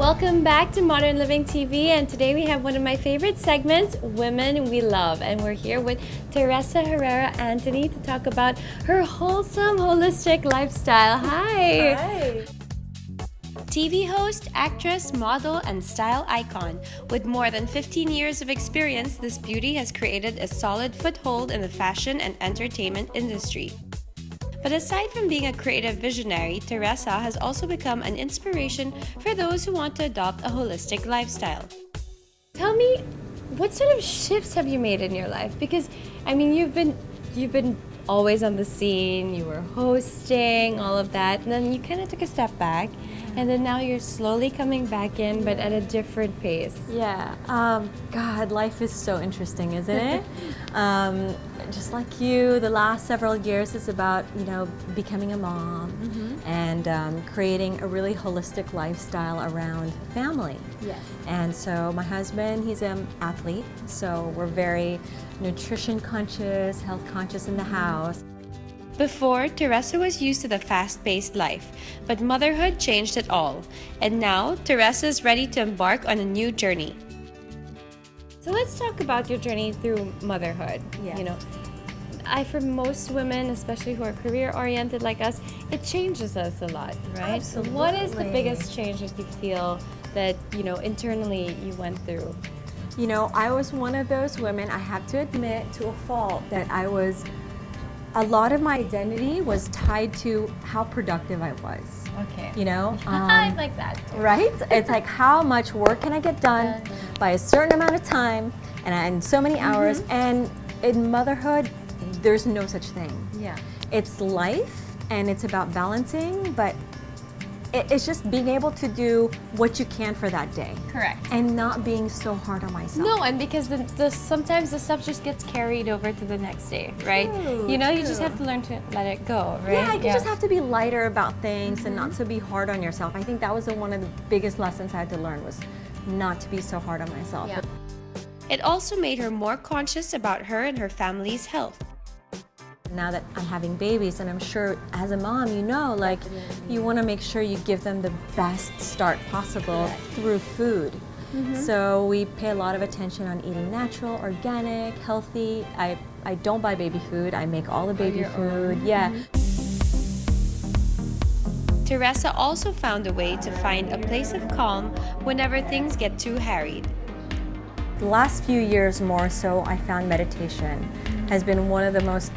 Welcome back to Modern Living TV, and today we have one of my favorite segments, Women We Love, and we're here with Teresa Herrera-Anthony to talk about her wholesome, holistic lifestyle. Hi! Hi! TV host, actress, model, and style icon. With more than 15 years of experience, this beauty has created a solid foothold in the fashion and entertainment industry. But aside from being a creative visionary, Teresa has also become an inspiration for those who want to adopt a holistic lifestyle. Tell me, what sort of shifts have you made in your life? Because, I mean, you've been always on the scene, you were hosting, all of that, and then you kind of took a step back, and then now you're slowly coming back in, but at a different pace. Yeah. God, life is so interesting, isn't it? Just like you, the last several years is about, becoming a mom and creating a really holistic lifestyle around family. Yes. And so my husband, he's an athlete, so we're very nutrition conscious, health conscious in the house. Before, Teresa was used to the fast-paced life, but motherhood changed it all. And now, Teresa is ready to embark on a new journey. So let's talk about your journey through motherhood. Yes. For most women, especially who are career-oriented like us, it changes us a lot, right? Absolutely. So what is the biggest change that you feel that, internally you went through? I was one of those women, I have to admit to a fault, that a lot of my identity was tied to how productive I was. Okay. I like that. Right? It's like, how much work can I get done by a certain amount of time and so many hours? And in motherhood, there's no such thing. Yeah. It's life and it's about balancing, but it's just being able to do what you can for that day. Correct. And not being so hard on myself. No, and because sometimes the stuff just gets carried over to the next day, right? True, you true. just have to learn to let it go, right? Yeah, you just have to be lighter about things and not to be hard on yourself. I think that was one of the biggest lessons I had to learn, was not to be so hard on myself. Yeah. It also made her more conscious about her and her family's health. Now that I'm having babies, and I'm sure as a mom, you want to make sure you give them the best start possible through food. So we pay a lot of attention on eating natural, organic, healthy. I don't buy baby food. I make all the baby food. Yeah. Teresa also found a way to find a place of calm whenever things get too harried. The last few years more so, I found meditation has been one of the most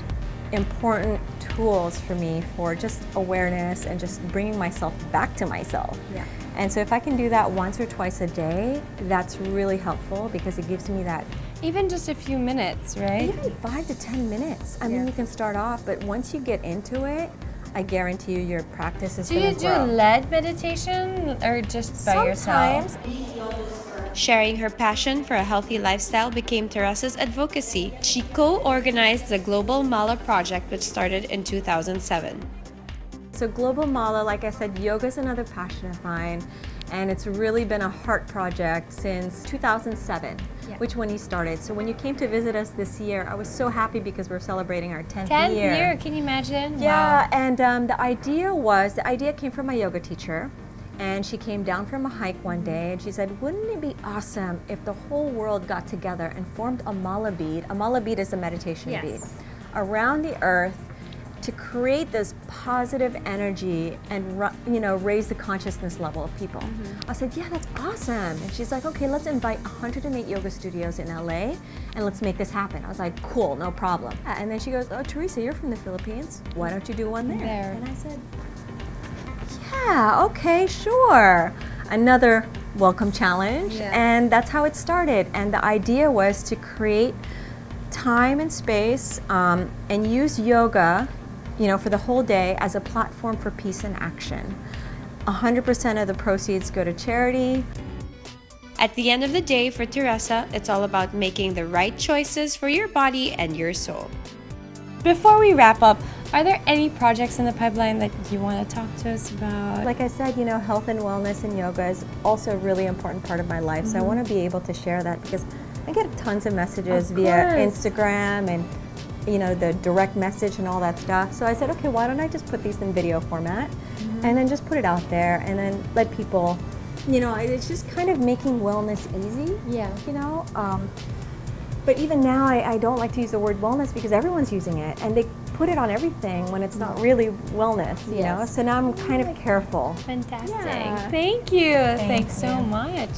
important tools for me for just awareness and just bringing myself back to myself. Yeah. And so if I can do that once or twice a day, that's really helpful because it gives me that. Even just a few minutes, right? Even 5 to 10 minutes. I mean, you can start off, but once you get into it, I guarantee you your practice is going to grow. Do you do led meditation or just by yourself? Sometimes. Sharing her passion for a healthy lifestyle became Teresa's advocacy. She co-organized the Global Mala Project, which started in 2007. So Global Mala, like I said, yoga is another passion of mine, and it's really been a heart project since 2007, which when you started. So when you came to visit us this year, I was so happy because we're celebrating our 10th year. 10th year, can you imagine? Yeah, Wow. and the idea came from my yoga teacher. And she came down from a hike one day and she said, wouldn't it be awesome if the whole world got together and formed a mala bead? A mala bead is a meditation bead around the earth to create this positive energy and raise the consciousness level of people. I said, yeah, that's awesome. And she's like, okay, let's invite 108 yoga studios in LA and let's make this happen. I was like, cool, no problem. And then she goes, oh, Teresa, you're from the Philippines. Why don't you do one there? And I said, yeah, okay, sure. Another welcome challenge. And that's how it started. And the idea was to create time and space and use yoga, for the whole day as a platform for peace and action. 100% of the proceeds go to charity. At the end of the day, for Teresa, it's all about making the right choices for your body and your soul. Before we wrap up, are there any projects in the pipeline that you want to talk to us about? Like I said, health and wellness and yoga is also a really important part of my life. So I want to be able to share that because I get tons of messages via Instagram and the direct message and all that stuff. So I said, okay, why don't I just put these in video format and then just put it out there and then let people you know, it's just kind of making wellness easy. Yeah. You know, but even now I don't like to use the word wellness because everyone's using it and they put it on everything when it's not really wellness, you know? So now I'm kind of careful. Fantastic. Yeah. Thank you. Thank Thanks so you. much.